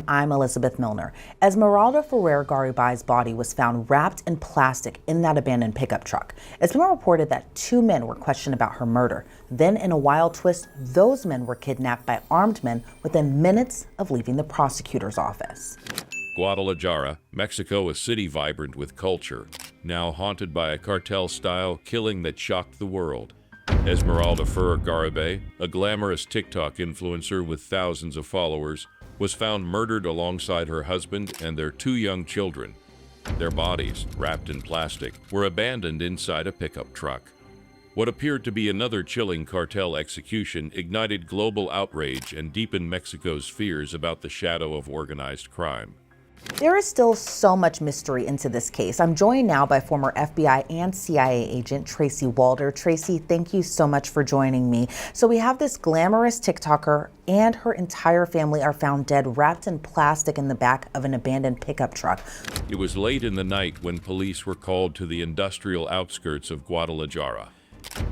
I'm Elizabeth Milner. Esmeralda Ferrer Garibay's body was found wrapped in plastic in that abandoned pickup truck. It's been reported that 2 men were questioned about her murder. Then, in a wild twist, those men were kidnapped by armed men within minutes of leaving the prosecutor's office. Guadalajara, Mexico, a city vibrant with culture, now haunted by a cartel-style killing that shocked the world. Esmeralda Ferrer Garibay, a glamorous TikTok influencer with thousands of followers, was found murdered alongside her husband and their 2 young children. Their bodies, wrapped in plastic, were abandoned inside a pickup truck. What appeared to be another chilling cartel execution ignited global outrage and deepened Mexico's fears about the shadow of organized crime. There is still so much mystery into this case. I'm joined now by former FBI and CIA agent Tracy Walder. Tracy, thank you so much for joining me. So we have this glamorous TikToker and her entire family are found dead, wrapped in plastic in the back of an abandoned pickup truck. It was late in the night when police were called to the industrial outskirts of Guadalajara.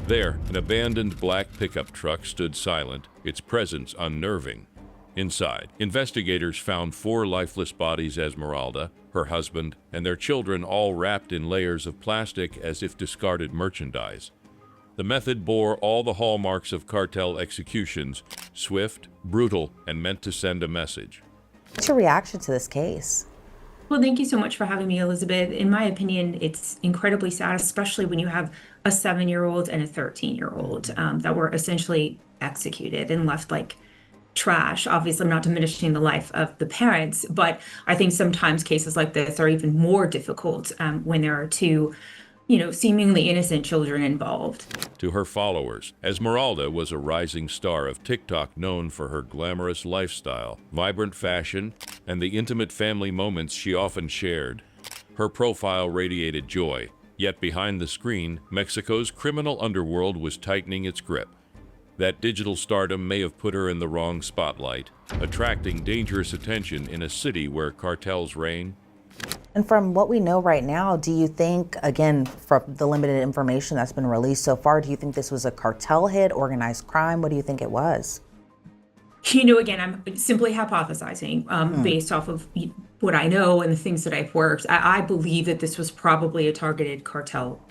There, an abandoned black pickup truck stood silent, its presence unnerving. Inside, investigators found 4 lifeless bodies: Esmeralda, her husband, and their children, all wrapped in layers of plastic as if discarded merchandise. The method bore all the hallmarks of cartel executions: swift, brutal, and meant to send a message. What's your reaction to this case? Well, thank you so much for having me, Elizabeth. In my opinion, it's incredibly sad, especially when you have a 7-year-old and a 13-year-old that were essentially executed and left like trash. Obviously, I'm not diminishing the life of the parents, but I think sometimes cases like this are even more difficult when there are 2, seemingly innocent children involved. To her followers, Esmeralda was a rising star of TikTok, known for her glamorous lifestyle, vibrant fashion, and the intimate family moments she often shared. Her profile radiated joy, yet behind the screen, Mexico's criminal underworld was tightening its grip. That digital stardom may have put her in the wrong spotlight, attracting dangerous attention in a city where cartels reign. And from what we know right now, do you think, again, from the limited information that's been released so far, do you think this was a cartel hit, organized crime? What do you think it was? Again, I'm simply hypothesizing based off of what I know and the things that I've worked. I believe that this was probably a targeted cartel.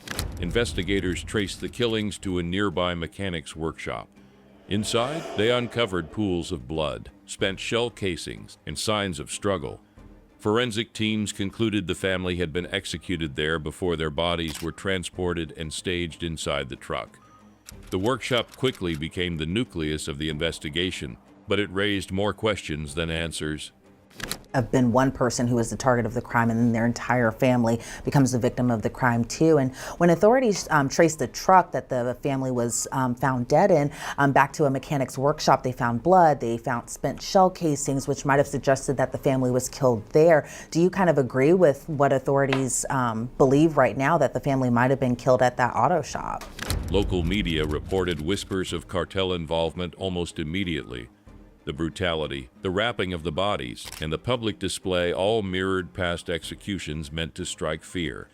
Investigators traced the killings to a nearby mechanic's workshop. Inside, they uncovered pools of blood, spent shell casings, and signs of struggle. Forensic teams concluded the family had been executed there before their bodies were transported and staged inside the truck. The workshop quickly became the nucleus of the investigation, but it raised more questions than answers. Have been one person who was the target of the crime, and then their entire family becomes the victim of the crime too. And when authorities traced the truck that the family was found dead in back to a mechanic's workshop, they found blood, they found spent shell casings, which might have suggested that the family was killed there. Do you kind of agree with what authorities believe right now, that the family might have been killed at that auto shop? Local media reported whispers of cartel involvement almost immediately. The brutality, the wrapping of the bodies, and the public display all mirrored past executions meant to strike fear.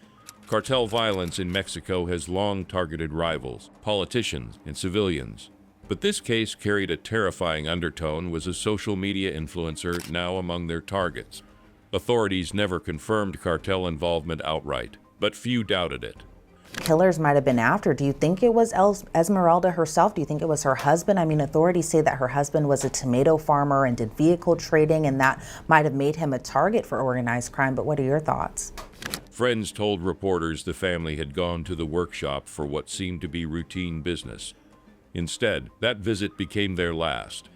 Cartel violence in Mexico has long targeted rivals, politicians, and civilians. But this case carried a terrifying undertone, was a social media influencer now among their targets. Authorities never confirmed cartel involvement outright, but few doubted it. Killers might have been after. Do you think it was Esmeralda herself? Do you think it was her husband? I mean, authorities say that her husband was a tomato farmer and did vehicle trading, and that might have made him a target for organized crime. But what are your thoughts? Friends told reporters the family had gone to the workshop for what seemed to be routine business. Instead, that visit became their last.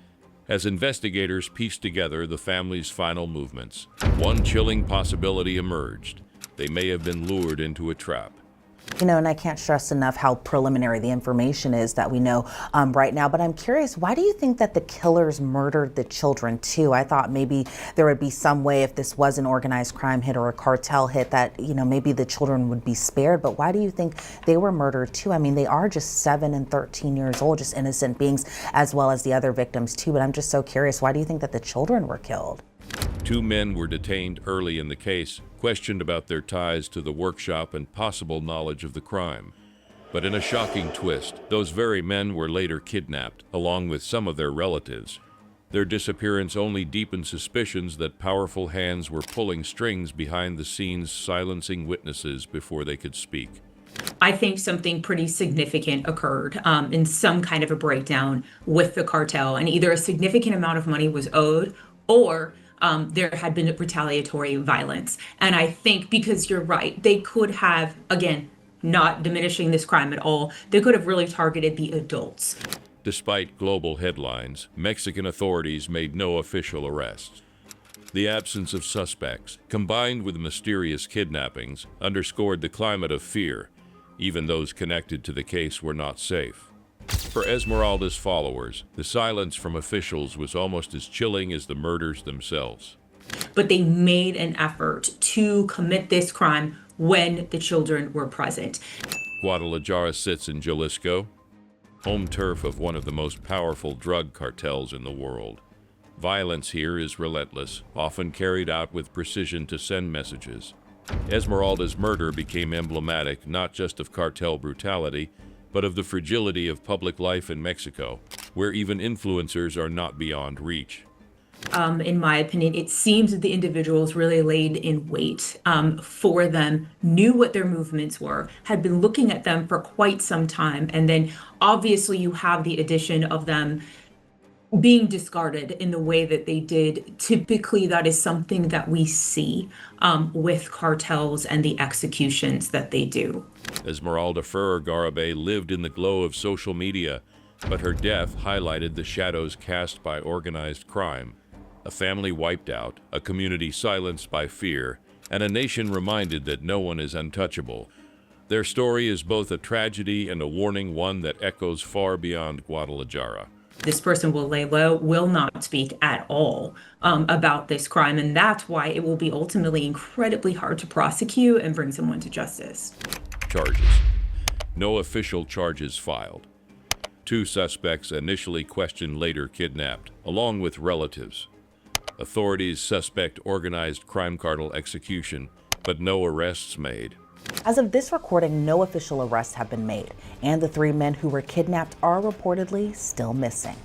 As investigators pieced together the family's final movements, one chilling possibility emerged. They may have been lured into a trap. And I can't stress enough how preliminary the information is that we know right now. But I'm curious, why do you think that the killers murdered the children too? I thought maybe there would be some way, if this was an organized crime hit or a cartel hit, that, maybe the children would be spared. But why do you think they were murdered too? I mean, they are just 7 and 13 years old, just innocent beings, as well as the other victims too. But I'm just so curious, why do you think that the children were killed? 2 men were detained early in the case, questioned about their ties to the workshop and possible knowledge of the crime. But in a shocking twist, those very men were later kidnapped, along with some of their relatives. Their disappearance only deepened suspicions that powerful hands were pulling strings behind the scenes, silencing witnesses before they could speak. I think something pretty significant occurred in some kind of a breakdown with the cartel, and either a significant amount of money was owed or there had been retaliatory violence. And I think because you're right, they could have, again, not diminishing this crime at all, they could have really targeted the adults. Despite global headlines, Mexican authorities made no official arrests. The absence of suspects, combined with mysterious kidnappings, underscored the climate of fear. Even those connected to the case were not safe. For Esmeralda's followers, the silence from officials was almost as chilling as the murders themselves. But they made an effort to commit this crime when the children were present. Guadalajara sits in Jalisco, home turf of one of the most powerful drug cartels in the world. Violence here is relentless, often carried out with precision to send messages. Esmeralda's murder became emblematic not just of cartel brutality, but of the fragility of public life in Mexico, where even influencers are not beyond reach. In my opinion, it seems that the individuals really laid in wait for them, knew what their movements were, had been looking at them for quite some time. And then obviously you have the addition of them being discarded in the way that they did. Typically, that is something that we see with cartels and the executions that they do. Esmeralda Ferrer Garibay lived in the glow of social media, but her death highlighted the shadows cast by organized crime. A family wiped out, a community silenced by fear, and a nation reminded that no one is untouchable. Their story is both a tragedy and a warning, one that echoes far beyond Guadalajara. This person will lay low, will not speak at all about this crime, and that's why it will be ultimately incredibly hard to prosecute and bring someone to justice. Charges. No official charges filed. 2 suspects initially questioned, later kidnapped, along with relatives. Authorities suspect organized crime cartel execution, but no arrests made. As of this recording, no official arrests have been made, and the 3 men who were kidnapped are reportedly still missing.